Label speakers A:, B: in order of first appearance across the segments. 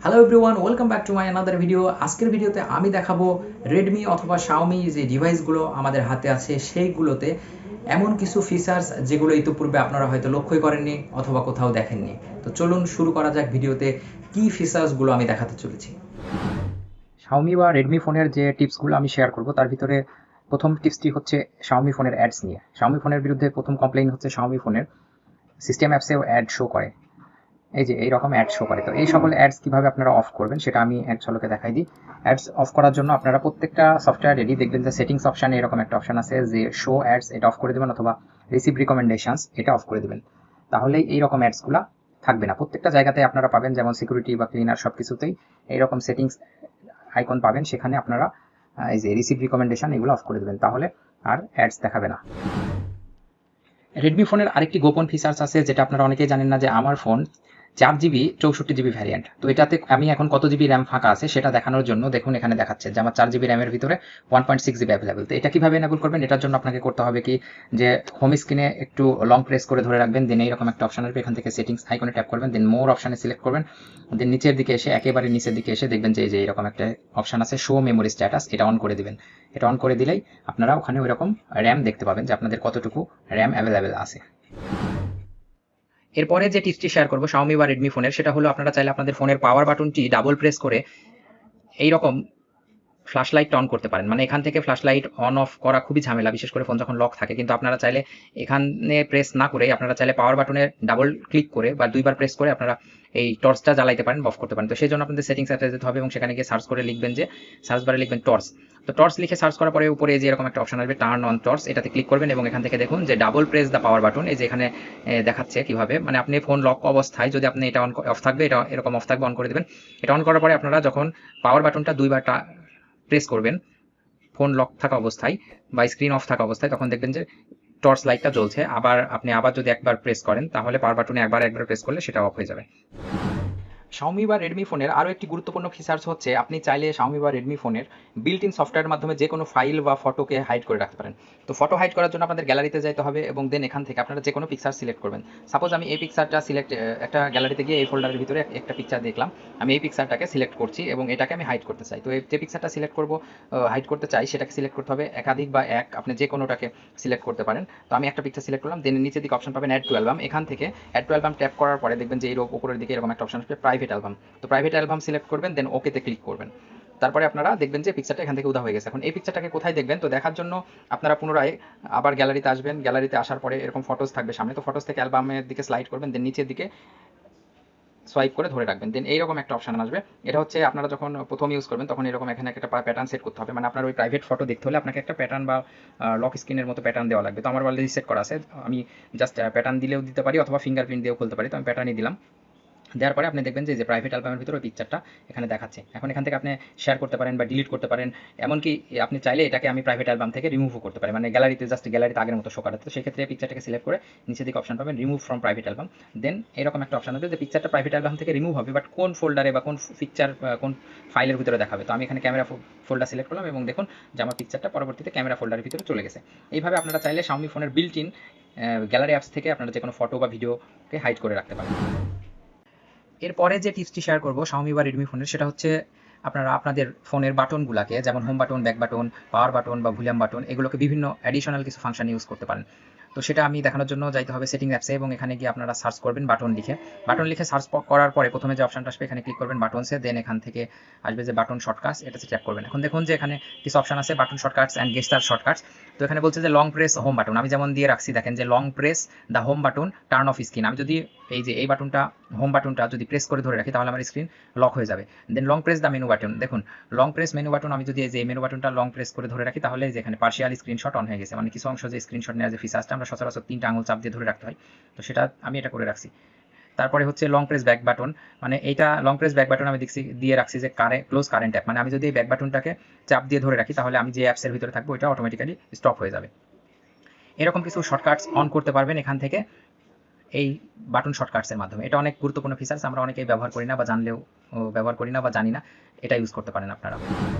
A: Hello everyone, welcome back to my another video. আজকের ভিডিওতে আমি দেখাবো রেডমি অথবা শাওমি যে ডিভাইসগুলো আমাদের হাতে আছে সেইগুলোতে এমন কিছু ফিচার্স যেগুলো ইতিপূর্বে আপনারা হয়তো লক্ষ্যই করেননি অথবা কোথাও দেখেননি। তো চলুন শুরু করা যাক ভিডিওতে কি ফিচার্সগুলো আমি দেখাতে চলেছি। শাওমি বা রেডমি ফোনের যে টিপসগুলো আমি শেয়ার করব তার ভিতরে প্রথম টিপসটি হচ্ছে শাওমি ফোনের অ্যাডস নিয়ে। শাওমি ফোনের বিরুদ্ধে প্রথম কমপ্লেইন হচ্ছে শাওমি ফোনের সিস্টেম অ্যাপসেও অ্যাড শো করে, এই যে এইরকম অ্যাড শো করে। তো এই সকল অ্যাডস কিভাবে আপনারা অফ করবেন সেটা আমি এক ঝলকে দেখাই দিই। অ্যাডস অফ করার জন্য আপনারা প্রত্যেকটা সফটওয়্যারেরই দেখবেন যে সেটিংস অপশানে এরকম একটা অপশান আছে যে শো অ্যাডস, এটা অফ করে দেবেন, অথবা রিসিভ রিকমেন্ডেশনস এটা অফ করে দেবেন। তাহলেই এইরকম অ্যাডসগুলো থাকবে না। প্রত্যেকটা জায়গাতে আপনারা পাবেন, যেমন সিকিউরিটি বা ক্লিনার সব কিছুতেই এইরকম সেটিংস আইকন পাবেন, সেখানে আপনারা এই যে রিসিভ রিকমেন্ডেশন এগুলো অফ করে দেবেন, তাহলে আর অ্যাডস দেখাবে না। রেডমি ফোনের আরেকটি গোপন ফিচার্স আছে যেটা আপনারা অনেকেই জানেন না, যে আমার ফোন 4GB 64GB ভ্যারিয়েন্ট। তো এটাতে আমি এখন কত জিবি র্যাম ফাঁকা আছে সেটা দেখানোর জন্য দেখুন এখানে দেখাচ্ছে যে আমার 4GB র্যামের ভিতরে 1.6GB অ্যাভেলেবল। তো এটা কিভাবে এনেবল করবেন, এটার জন্য আপনাকে করতে হবে কি, যে হোম স্ক্রিনে একটু লং প্রেস করে ধরে রাখবেন, দেন এইরকম একটা অপশন আসবে, এখান থেকে সেটিংস আইকনে ট্যাপ করবেন, দেন মোর অপশানে সিলেক্ট করবেন, দেন নিচের দিকে এসে একেবারে নিচের দিকে এসে দেখবেন যে এরকম একটা অপশান আছে শো মেমোরি স্ট্যাটাস, এটা অন করে দিবেন। এটা অন করে দিলেই আপনারা ওখানে ওইরকম র্যাম দেখতে পাবেন যে আপনাদের কতটুকু র্যাম অ্যাভেলেবেল আছে। এরপরে যে টিপসটি শেয়ার করবো শাওমি বা রেডমি ফোনের, সেটা হলো আপনারা চাইলে আপনাদের ফোনের পাওয়ার বাটনটি ডাবল প্রেস করে এইরকম ফ্ল্যাশ লাইট অন করতে পারেন। মানে এখান থেকে ফ্ল্যাশ লাইট অন অফ করা খুবই ঝামেলা, বিশেষ করে ফোন যখন লক থাকে। কিন্তু আপনারা চাইলে এখানে প্রেস না করে আপনারা চাইলে পাওয়ার বাটনে ডাবল ক্লিক করে বা দুইবার প্রেস করে আপনারা এই টর্চটা জ্বালাইতে পারেন, অফ করতে পারেন। তো সেই জন্য আপনাদের সেটিংস অ্যাপে যেতে হবে এবং সেখানে গিয়ে সার্চ করে লিখবেন, যে সার্চ বারে লিখবেন টর্চ। তো টর্চ লিখে সার্চ করার পরে উপরে যে এরকম একটা অপশন আসবে টার্ন অন টর্চ, এটাতে ক্লিক করবেন এবং এখান থেকে দেখুন যে double press the power button, এই যে এখানে দেখাচ্ছে কিভাবে, মানে আপনি ফোন লক অবস্থায় যদি আপনি এটা অফ থাকবে, এটা এরকম অফ থাকবে, অন করে দেবেন। এটা অন করার পরে আপনারা যখন পাওয়ার বাটনটা দুইবার প্রেস করবেন ফোন লক থাকা অবস্থায় বা স্ক্রিন অফ থাকা অবস্থায়, তখন দেখবেন যে টর্চ লাইটটা জ্বলছে। আপনি আবার যদি একবার প্রেস করেন, তাহলে পাওয়ার বাটনে একবার প্রেস করলে সেটা অফ হয়ে যাবে। শাওমি বা রেডমি ফোনের আরও একটি গুরুত্বপূর্ণ ফিচার্স হচ্ছে আপনি চাইলে শাওমি বা রেডমি ফোনের বিল্ট ইন সফটওয়্যারের মাধ্যমে যে কোনো ফাইল বা ফটোকে হাইড করে রাখতে পারেন। তো ফটো হাইড করার জন্য আপনাদের গ্যালারিতে যেতে হবে এবং দেন এখান থেকে আপনারা যে কোনো পিকচার সিলেক্ট করবেন। সাপোজ আমি এই পিকচারটা একটা গ্যালারিতে গিয়ে এই ফোল্ডারের ভিতরে একটা পিকচার দেখলাম, আমি এই পিকচারটাকে সিলেক্ট করছি এবং এটাকে আমি হাইড করতে চাই। তো যে পিকচারটা সিলেক্ট করবো, হাইড করতে চাই, সেটাকে সিলেক্ট করতে হবে একাধিক বা আপনি যে কোনোটাকে সিলেক্ট করতে পারেন। তো আমি একটা পিকচার সিলেক্ট করলাম, দেন নিচের দিকে অপশন পাবেন অ্যাড টু অ্যালবাম। এখান থেকে অ্যাড টু অ্যালবাম ট্যাপ করার পরে দেখবেন যে এই উপরের দিকে এরকম একটা অপশন আসবে প্রাইভেট অ্যালবাম। তো প্রাইভেট অ্যালবাম সিলেক্ট করবেন, দেন ওকেতে ক্লিক করবেন। তারপরে আপনারা দেখবেন যে পিকচারটা এখান থেকে উদা হয়ে গেছে। এখন এই পিকচারটাকে কোথায় দেখবেন, তো দেখার জন্য আপনারা পুনরায় আবার গ্যালারিতে আসবেন। গ্যালারিতে আসার পরে এরকম ফটোস থাকবে সামনে, তো ফটোস থেকে অ্যালবামের দিকে স্লাইড করবেন, দেন নিচের দিকে সোয়াইপ করে ধরে রাখবেন, দেন এইরকম একটা অপশন আসবে। এটা হচ্ছে আপনারা যখন প্রথম ইউজ করবেন তখন এরকম এখানে একটা প্যাটার্ন সেট করতে হবে। মানে আপনার ওই প্রাইভেট ফটো দেখতে হলে আপনাকে একটা প্যাটার্ন বা লক স্ক্রিনের মতো প্যাটার্ন দেওয়া লাগবে। তো আমার অলরেডি সেট করা আছে, আমি জাস্ট প্যাটার্ন দিলেও দিতে পারি অথবা ফিঙ্গারপ্রিন্ট দিয়েও খুলতে পারি। তো আমি প্যাটার্নই দিলাম। দেওয়ার পরে আপনি দেখবেন যে প্রাইভেট অ্যালবামের ভিতরে ওই পিকচারটা এখানে দেখাচ্ছে। এখন এখান থেকে আপনি শেয়ার করতে পারেন বা ডিলিট করতে পারেন। এমনকি আপনি চাইলে এটাকে আমি প্রাইভেট অ্যালবাম থেকে রিমুভও করতে পারি, মানে গ্যালারিতে আগের মতো শো করাতে। তো সেক্ষেত্রে পিকচারটাকে সিলেক্ট করে নিচের দিকে অপশন পাবেন রিমুভ ফ্রম প্রাইভেট অ্যালবাম, দেন এরকম একটা অপশন হবে যে পিকচারটা প্রাইভেট অ্যালবাম থেকে রিমুভ হবে, বাট কোন ফোল্ডারে বা কোন পিকচার কোন ফাইলের ভিতরে দেখাবে। তো আমি এখানে ক্যামেরা ফোল্ডার সিলেক্ট করলাম এবং দেখুন যে আমার পিকচারটা পরবর্তীতে ক্যামেরা ফোল্ডারের ভিতরে চলে গেছে। এইভাবে আপনারা চাইলে শাওমি ফোনের বিল্ট ইন গ্যালারি অ্যাপস থেকে আপনারা যে কোনো ফটো বা ভিডিওকে হাইড করে রাখতে পারেন। এরপরে যে টিপসটি শেয়ার করব শাওমি বা রেডমি ফোনের, সেটা হচ্ছে আপনারা আপনাদের ফোনের বাটনগুলোকে, যেমন home button, back button, power button বা ভলিউম বাটন, এগুলোকে বিভিন্ন অ্যাডিশনাল কিছু ফাংশন ইউজ করতে পারেন। তো সেটা আমি দেখানোর জন্য যাইতে হবে সেটিং অ্যাপসে এবং এখানে গিয়ে আপনারা সার্চ করবেন বাটন লিখে সার্চ করার পরে প্রথমে যে অপশনটা আসবে এখানে ক্লিক করবেন বাটনসে, দেন এখান থেকে আসবে যে বাটন শর্টকাটস, এটাতে ট্যাপ করবেন। এখন দেখুন যে এখানে কিছু অপশন আছে বাটন শর্টকাটস অ্যান্ড গেস্টার শর্টকাটস। তো এখানে বলছে যে লং প্রেস হোম বাটন, আমি যেমন দিয়ে রাখছি দেখেন যে long press the home button turn off screen. আমি যদি এই বাটনটা হোম বাটনটা যদি প্রেস করে ধরে রাখি তাহলে আমার স্ক্রিন লক হয়ে যাবে। Then long press the menu button, দেখুন লং প্রেস মেনু বাটন, আমি যদি এই মেনু বাটনটা লং প্রেস করে ধরে রাখি তাহলে যেখানে পার্শিয়াল স্ক্রিনশট অন হয়ে গেছে, মানে কিছু অংশ যে স্ক্রিনশট নেওয়ার যে ফিচারটা আমরা সচরাচর 3টা আঙুল চাপ দিয়ে ধরে রাখতে হয়, তো সেটা আমি এটা করে রাখছি। তারপরে হচ্ছে লং প্রেস ব্যাক বাটন, মানে এইটা লং প্রেস ব্যাক বাটন আমি দিয়ে রাখছি যে ক্লোজ কারেন্ট অ্যাপ, মানে আমি যদি এই ব্যাক বাটনটাকে চাপ দিয়ে ধরে রাখি তাহলে আমি যে অ্যাপসের ভিতরে থাকবো এটা অটোমেটিক্যালি স্টপ হয়ে যাবে। এরকম কিছু শর্টকাটস অন করতে পারবেন এখান থেকে এই বাটন শর্টকাটসের মাধ্যমে। এটা অনেক গুরুত্বপূর্ণ ফিচার্স, আমরা অনেকেই ব্যবহার করি না বা জানলেও ব্যবহার করি না বা জানি না, এটা ইউজ করতে পারেন আপনারা।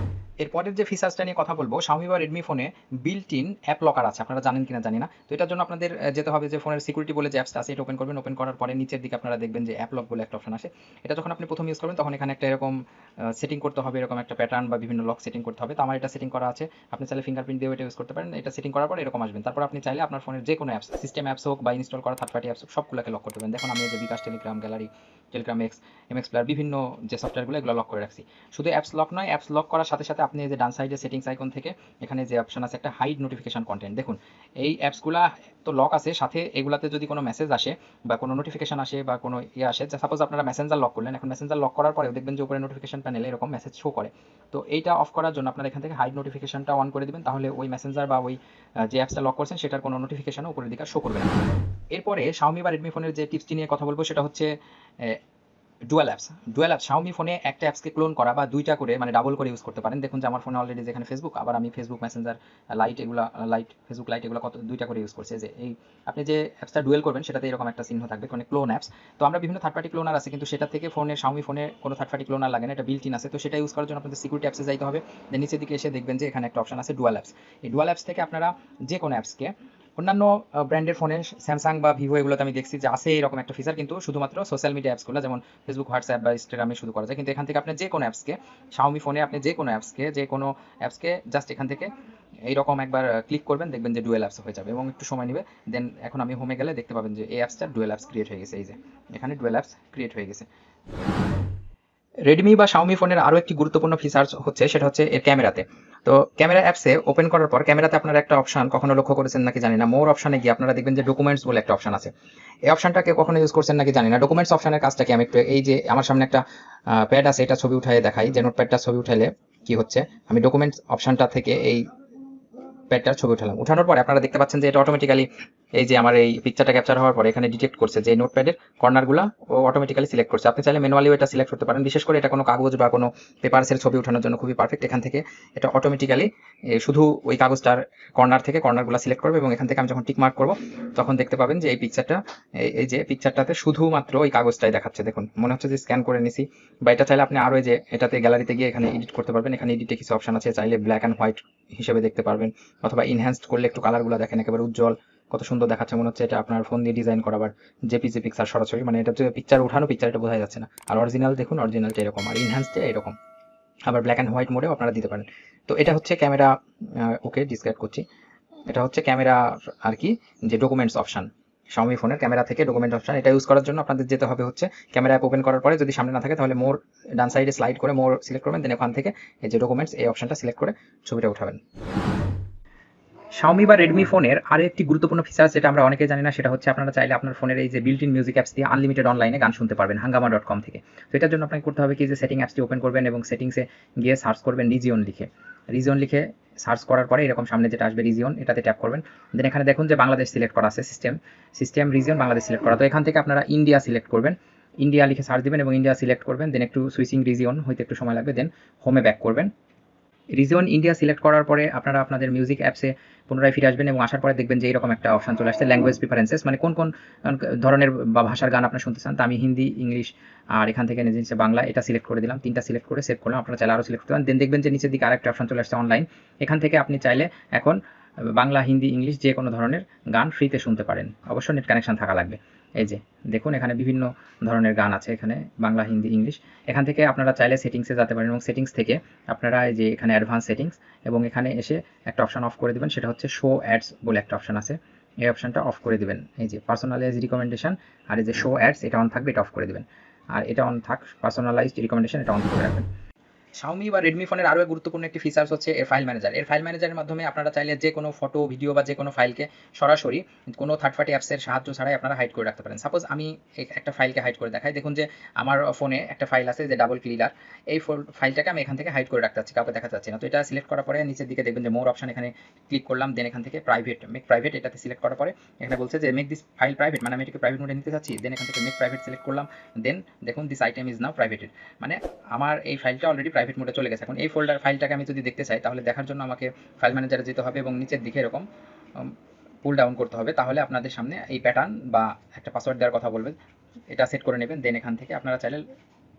A: এরপরের যে ফিচার্সটা নিয়ে কথা বলবো, Xiaomi বা Redmi ফোনে বিল্ট ইন অ্যাপ লকার আছে, আপনারা জানেন কিনা জানি না। তো এটার জন্য আপনাদের যেতে হবে যে ফোনের সিকিউরিটি বলে যে অ্যাপসটা আছে, এটা ওপেন করবেন। ওপেন করার পরে নিচের দিকে আপনারা দেখবেন যে অ্যাপ লক বলে একটা অপশন আসে। এটা যখন আপনি প্রথম ইউজ করবেন তখন এখানে একটা এরকম সেটিং করতে হবে, এরকম একটা প্যাটার্ন বা বিভিন্ন লক সেটিং করতে হবে। তো আমার এটা সেটিং করা আছে, আপনি চাইলে ফিঙ্গারপ্রিন্ট দিয়েও এটা ইউজ করতে পারেন। এটা সেটিং করার পর এরকম আসবেন। তারপর আপনি চাইলে আপনার ফোনের যে কোনো অ্যাপস, সিস্টেম অ্যাপস হোক বা ইনস্টল করা থার্ড পার্টি অ্যাপস হোক, সবগুলোকে লক করতে পারবেন। দেখুন আমি এই যে bKash, Telegram, gallery, Telegram X, MX player, বিভিন্ন যে সফটওয়্যারগুলো এগুলো লক করে রাখছি। শুধু অ্যাপস লক নয়, অ্যাপস লক করার সাথে সাথে আপনি এই যে ডান সাইডে সেটিংস আইকন থেকে এখানে যে অপশন আছে একটা হাইড নোটিফিকেশন কন্টেন্ট, দেখুন এই অ্যাপসগুলা তো লক আছে, সাথে এগুলাতে যদি কোনো মেসেজ আসে বা কোনো নোটিফিকেশন আসে বা কোনো ইয়ে আসে, সাপোজ আপনারা মেসেঞ্জার লক করলেন, এখন মেসেঞ্জার লক করার পরেও দেখবেন যে উপরে নোটিফিকেশন প্যানেলে এরকম মেসেজ শো করে। তো এইটা অফ করার জন্য আপনারা এখান থেকে হাইড নোটিফিকেশনটা অন করে দিবেন, তাহলে ওই মেসেঞ্জার বা ওই যে অ্যাপসটা লক করছেন সেটার কোনো নোটিফিকেশনও উপরের দিকে শো করবে না। এরপরে Xiaomi বা Redmi ফোনের যে টিপসটি নিয়ে কথা বলবো সেটা হচ্ছে dual apps. Dual apps, Xiaomi ফোনে একটা অ্যাপসকে ক্লোন করা বা দুইটা করে মানে ডাবল করে ইউজ করতে পারেন। দেখুন যে আমার ফোনে অলরেডি যেখানে ফেসবুক, আবার আমি ফেসবুক মেসেঞ্জার লাইট, এগুলা লাইট, ফেসবুক লাইট, এগুলো কত দুইটা করে ইউজ করছে। যে এই আপনি যে অ্যাপসটা ডুয়েল করবেন সেটাতে এরকম একটা চিহ্ন থাকবে, মানে ক্লোন অ্যাপস। তো আমরা বিভিন্ন থার্ড পার্টি ক্লোনার আছে, কিন্তু সেটা থেকে ফোনে Xiaomi ফোনে কোনো থার্ড পার্টি ক্লোনার লাগে না, এটা বিল্ট ইন আছে। তো সেটা ইউজ করার জন্য আপনাদের সিকিউরিটি অ্যাপসে যাইতে হবে। দেন নিচের দিকে এসে দেখবেন যে এখানে একটা অপশন আছে ডুয়াল অ্যাপস। এই ডুয়াল অ্যাপস থেকে আপনারা যে কোনো অ্যাপসকে, অন্যান্য ব্র্যান্ডের ফোনে স্যামসাং বা ভিভো এগুলোতে আমি দেখছি যে আছে এরকম একটা ফিচার, কিন্তু শুধুমাত্র সোশ্যাল মিডিয়া অ্যাপসগুলো যেমন ফেসবুক, হোয়াটসঅ্যাপ বা ইনস্টাগ্রামে শুধু করা যায়। কিন্তু এখান থেকে আপনি যে কোনো অ্যাপসকে, Xiaomi ফোনে আপনি যে কোনো অ্যাপসকে জাস্ট এখান থেকে এইরকম একবার ক্লিক করবেন, দেখবেন যে ডুয়েল অ্যাপস হয়ে যাবে এবং একটু সময় নেবে। দেন এখন আমি হোমে গেলে দেখতে পাবেন যে এই অ্যাপসটা ডুয়েল অ্যাপস ক্রিয়েট হয়ে গেছে। এই যে এখানে ডুয়েল অ্যাপস ক্রিয়েট হয়ে গেছে। রেডমি বা Xiaomi ফোনের আরও একটি গুরুত্বপূর্ণ ফিচার হচ্ছে, সেটা হচ্ছে এর ক্যামেরাতে। তো ক্যামেরা অ্যাপসে ওপেন করার পর ক্যামেরাতে আপনারা একটা অপশন কখনো লক্ষ্য করেছেন নাকি জানি না, মোর অপশনে গিয়ে আপনারা দেখবেন যে ডকুমেন্টস বলে একটা অপশন আছে। এই অপশনটাকে কখনো ইউজ করছেন নাকি জানি না। ডকুমেন্টস অপশনের কাজটা কি, আমি একটু এই যে আমার সামনে একটা প্যাড আছে, এটা ছবি উঠায় দেখাই যে নোটপ্যাডটা ছবি উঠাইলে কি হচ্ছে। আমি ডকুমেন্টস অপশনটা থেকে এই প্যাডটার ছবি উঠালাম, উঠানোর পরে আপনারা দেখতে পাচ্ছেন যে এটা অটোমেটিক্যালি এই যে আমার এই পিকচারটা ক্যাপচার হওয়ার পরে এখানে ডিটেক্ট করছে যে নোটপ্যাডের কর্নারগুলো ও অটোমেটিক্যালি সিলেক্ট করছে। আপনি চাইলে ম্যানুয়ালিও এটা সিলেক্ট করতে পারেন, বিশেষ করে এটা কোনো কাগজ বা কোনো পেপারসের ছবি উঠানোর জন্য খুবই পারফেক্ট। এখান থেকে এটা অটোমেটিক্যালি শুধু ওই কাগজটার কর্নার থেকে কর্নারগুলো সিলেক্ট করবে এবং এখান থেকে আমি যখন টিক মার্ক করবো তখন দেখতে পাবেন যে এই পিকচারটা, এই যে পিকচারটাতে শুধুমাত্র ওই কাগজটাই দেখাচ্ছে। দেখুন মনে হচ্ছে যে স্ক্যান করে নিছি। বা এটা চাইলে আপনি আরও যে এটাতে গ্যালারিতে গিয়ে এখানে এডিট করতে পারবেন, এখানে এডিটে কিছু অপশন আছে, চাইলে ব্ল্যাক অ্যান্ড হোয়াইট হিসেবে দেখতে পারবেন, অথবা ইনহ্যান্সড করলে একটু কালারগুলো দেখেন একেবারে উজ্জ্বল, কত সুন্দর দেখাচ্ছে, মনে হচ্ছে এটা আপনার ফোন দিয়ে ডিজাইন করা। আবার জেপিজি পিকচার সরাসরি, মানে এটা যে পিকচার উঠানো, পিকচার এটা বোঝা যাচ্ছে না। আর অরিজিনাল দেখুন, অরিজিনালটা এরকম, আর ইনহ্যান্সটা এরকম। আবার ব্ল্যাক অ্যান্ড হোয়াইট মোডেও আপনারা দিতে পারেন। তো এটা হচ্ছে ক্যামেরা, ওকে ডিসক্রাইব করছি। এটা হচ্ছে ক্যামেরা আর কি, যে ডকুমেন্টস অপশন, Xiaomi ফোনের ক্যামেরা থেকে ডকুমেন্ট অপশন। এটা ইউজ করার জন্য আপনাদের যেতে হবে হচ্ছে ক্যামেরা অ্যাপ ওপেন করার পরে, যদি সামনে না থাকে তাহলে মোর ডান সাইডে স্লাইড করে মোর সিলেক্ট করবেন, দেন ওখান থেকে এই যে ডকুমেন্টস এই অপশনটা সিলেক্ট করে ছবিটা উঠাবেন। Xiaomi বা Redmi ফোনের আরও একটি গুরুত্বপূর্ণ ফিচার যেটা আমরা অনেকেই জানি না, সেটা হচ্ছে আপনারা চাইলে আপনার ফোনের এই যে বিল্ট ইন মিউজিক অ্যাপস দিয়ে আনলিমিটেড অনলাইনে গান শুনতে পারবেন Hungama.com থেকে। তো এটার জন্য আপনাকে করতে হবে কি, যে সেটিং অ্যাপসটি ওপেন করবেন এবং সেটিংসে গিয়ে সার্চ করবেন রিজিয়ন লিখে। রিজিয়ন লিখে সার্চ করার পরে এরকম সামনে যেটা আসবে রিজিয়ন, এটাতে ট্যাপ করবেন। দেন এখানে দেখুন যে বাংলাদেশ সিলেক্ট করা আছে, সিস্টেম রিজিয়ন বাংলাদেশ সিলেক্ট করা। তো এখান থেকে আপনারা ইন্ডিয়া সিলেক্ট করবেন, ইন্ডিয়া লিখে সার্চ দিবেন এবং ইন্ডিয়া সিলেক্ট করবেন। দেন একটু সুইচিং রিজিয়ন হইতে একটু সময় লাগবে, দেন হোমে ব্যাক করবেন। রিজন ইন্ডিয়া সিলেক্ট করার পরে আপনারা আপনাদের মিউজিক অ্যাপসে পুনরায় ফিরে আসবেন এবং আসার পরে দেখবেন যে এরকম একটা অপশন চলে আসছে ল্যাঙ্গুয়েজ প্রিফারেন্সেস, মানে কোন কোন ধরনের বা ভাষার গান আপনারা শুনতে চান। তো আমি হিন্দি, ইংলিশ আর এখান থেকে নিচে বাংলা, এটা সিলেক্ট করে দিলাম, তিনটা সিলেক্ট করে সেভ করলাম। আপনারা চাইলে আরও সিলেক্ট করতে পারেন। দেন দেখবেন যে নিচের দিকে আরেকটা অপশন চলে আসছে অনলাইন, এখান থেকে আপনি চাইলে এখন বাংলা, হিন্দি, ইংলিশ যে কোনো ধরনের গান ফ্রিতে শুনতে পারেন, অবশ্য নেট কানেকশন থাকা লাগবে। এই যে দেখুন এখানে বিভিন্ন ধরনের গান আছে, এখানে বাংলা, হিন্দি, ইংলিশ। এখান থেকে আপনারা চাইলে সেটিংসে যেতে পারেন এবং সেটিংস থেকে আপনারা এই যে এখানে অ্যাডভান্স সেটিংস এবং এখানে এসে একটা অপশন অফ করে দিবেন, সেটা হচ্ছে শো অ্যাডস বলে একটা অপশন আছে, এই অপশনটা অফ করে দিবেন। এই যে পার্সোনালাইজড রিকমেন্ডেশন আর এই যে শো অ্যাডস, এটা অন থাকবে, এটা অফ করে দিবেন। আর এটা অন থাক, পার্সোনালাইজড রিকমেন্ডেশন এটা অন করে রাখবেন। Xiaomi বা Redmi ফোনের আরও গুরুত্বপূর্ণ একটি ফিচার্স হচ্ছে এর ফাইল ম্যানেজার। এর ফাইল ম্যানেজারের মাধ্যমে আপনারা চাইলে যে কোনো ফটো, ভিডিও বা যে কোনো ফাইলকে সরাসরি কোনো থার্ড পার্টি অ্যাপসের সাহায্য ছাড়াই আপনারা হাইড করে রাখতে পারেন। সাপোজ আমি একটা ফাইলকে হাইড করে দেখাই, দেখুন যে আমার ফোনে একটা ফাইল আছে যে ডাবল ক্লিনার, এই ফাইলটাকে আমি এখান থেকে হাইড করে রাখতে চাচ্ছি, কাউকে দেখাতে চাচ্ছি না। তো এটা সিলেক্ট করার পরে নিচের দিকে দেখবেন যে মোর অপশন, এখানে ক্লিক করলাম, দেন এখান থেকে প্রাইভেট, মেক প্রাইভেট, এটাতে সিলেক্ট করার পরে এখানে বলছে যে মেক দিস ফাইল প্রাইভেট, মানে আমি এটাকে প্রাইভেট মোডে নিতে চাচ্ছি। দেন এখান থেকে মেক প্রাইভেট সিলেক্ট করলাম, দেন দেখুন দিস আইটেম ইজ নাও প্রাইভেটেড, মানে আমার এই ফাইলটা অলরেডি প্রাইভেট মোডে চলে গেছে। এখন এই ফাইলটাকে আমি যদি দেখতে চাই তাহলে দেখার জন্য আমাকে ফাইল ম্যানেজারে যেতে হবে এবং নিচের দিকে এরকম পুল ডাউন করতে হবে, তাহলে আপনাদের সামনে এই প্যাটার্ন বা একটা পাসওয়ার্ড দেওয়ার কথা বলবে, এটা সেট করে নেবেন। দেন এখান থেকে আপনারা চাইলে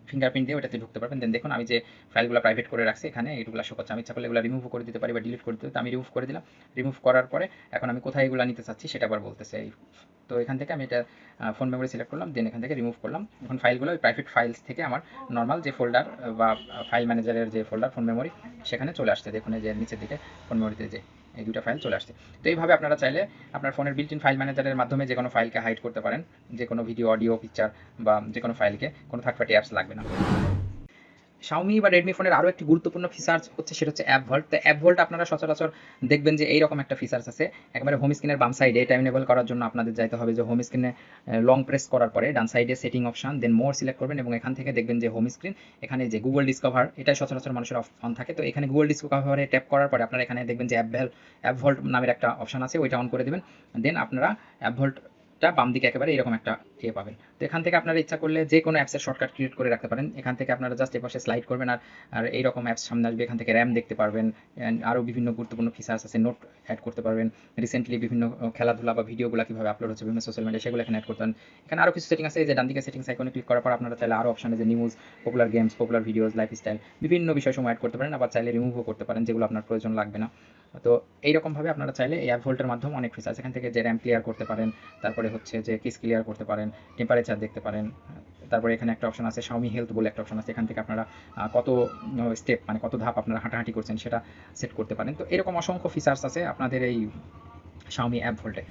A: ফিঙ্গারপ্রিন্ট দিয়ে ওটাতে ঢুকতে পারবেন। দেন দেখুন আমি যে ফাইলগুলো প্রাইভেট করে রাখছি এখানে এগুলো শো করছে। আমি ইচ্ছা করলে এগুলো রিমুভ করে দিতে পারি বা ডিলিট করে দিতে, তো আমি রিমুভ করে দিলাম। রিমুভ করার পরে এখন আমি কোথায় এগুলো নিতে চাচ্ছি সেটা আবার বলতেছে। তো এখান থেকে আমি এটা ফোন মেমোরি সিলেক্ট করলাম, দেন এখান থেকে রিমুভ করলাম। এখন ফাইলগুলো ওই প্রাইভেট ফাইলস থেকে আমার নর্মাল যে ফোল্ডার বা ফাইল ম্যানেজারের যে ফোল্ডার ফোন মেমোরি সেখানে চলে আসছে। দেখুন এই যে নিচের দিকে ফোন মেমোরিতে যে এই দুটো ফাইল চলে আসছে। তো এইভাবে আপনারা চাইলে আপনার ফোনের বিল্ট ইন ফাইল ম্যানেজারের মাধ্যমে যে কোনো ফাইলকে হাইড করতে পারেন, যে কোনো ভিডিও, অডিও, পিকচার বা যে কোনো ফাইলকে, কোনো থার্ড পার্টি অ্যাপস লাগবে না। Xiaomi বা Redmi ফোনের আরও একটি গুরুত্বপূর্ণ ফিচার্স হচ্ছে সেটা হচ্ছে AppVault। তো AppVault আপনারা সচরাচর দেখবেন যে এইরকম একটা ফিচার্স আছে একেবারে হোম স্ক্রিনের বাম সাইডে। এটা এনেবল করার জন্য আপনাদের যাইতে হবে যে হোম স্ক্রিনে লং প্রেস করার পরে ডান সাইডে সেটিং অপশন, দেন মোর সিলেক্ট করবেন এবং এখান থেকে দেখবেন যে হোম স্ক্রিন, এখানে যে গুগল ডিসকভার এটাই সচরাচর মানুষের অন থাকে। তো এখানে গুগল ডিসকভারে ট্যাপ করার পরে আপনারা এখানে দেখবেন যে AppVault নামের একটা অপশন আছে, ওইটা অন করে দেবেন। দেন আপনারা AppVault বাম দিকে একেবারে এরকম একটা পাবেন। তো এখান থেকে আপনারা ইচ্ছা করলে যে কোনো অ্যাপসের শর্টকাট ক্রিয়েট করে রাখতে পারেন। এখান থেকে আপনারা জাস্ট এপাশে স্লাইড করবেন আর এইরকম অ্যাপস সামনে আসবে। এখান থেকে র্যাম দেখতে পারবেন, আরও বিভিন্ন গুরুত্বপূর্ণ ফিচার্স আছে, নোট অ্যাড করতে পারবেন, রিসেন্টলি বিভিন্ন খেলাধুলা বা ভিডিওগুলো কীভাবে আপলোড হচ্ছে বিভিন্ন সোশ্যাল মিডিয়া সেগুলো এখানে অ্যাড করতে পারেন। এখানে আরও কিছু সেটিং আছে, যে ডান দিকে সেটিংস আইকনে ক্লিক করার পর আপনারা চাইলে আরও অপশানে যে news, popular games, popular videos, lifestyle বিভিন্ন বিষয়সমূহ অ্যাড করতে পারেন, আবার চাইলে রিমুভও করতে পারেন যেগুলো আপনার প্রয়োজন লাগবে না। তো এইরকমভাবে আপনারা চাইলে এই AppVault-এর মাধ্যমে অনেক ফিচার্স, এখান থেকে যে র্যাম ক্লিয়ার করতে পারেন, তারপরে হচ্ছে যে কিস ক্লিয়ার করতে পারেন, টেম্পারেচার দেখতে পারেন। তারপরে এখানে একটা অপশন আছে Xiaomi হেলথ বলে একটা অপশন আছে, এখান থেকে আপনারা কত স্টেপ মানে কত ধাপ আপনারা হাঁটাহাঁটি করছেন সেটা সেট করতে পারেন। তো এরকম অসংখ্য ফিচার্স আছে আপনাদের এই Xiaomi AppVault-এ।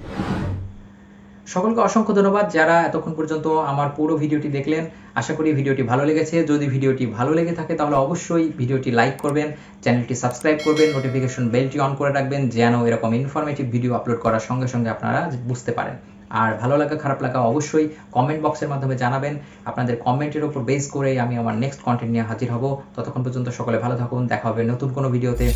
A: সকলকে অসংখ্য ধন্যবাদ যারা এতক্ষণ পর্যন্ত আমার পুরো ভিডিওটি দেখলেন। আশা করি ভিডিওটি ভালো লেগেছে। যদি ভিডিওটি ভালো লেগে থাকে তাহলে অবশ্যই ভিডিওটি লাইক করবেন, চ্যানেলটি সাবস্ক্রাইব করবেন, নোটিফিকেশন বেলটি অন করে রাখবেন যেন এরকম ইনফরমেটিভ ভিডিও আপলোড করার সঙ্গে সঙ্গে আপনারা বুঝতে পারেন। আর ভালো লাগা খারাপ লাগা অবশ্যই কমেন্ট বক্সের মাধ্যমে জানাবেন। আপনাদের কমেন্টের উপর বেস করেই আমি আমার নেক্সট কন্টেন্ট নিয়ে হাজির হব। ততক্ষণ পর্যন্ত সকলে ভালো থাকুন, দেখা হবে নতুন কোনো ভিডিওতে।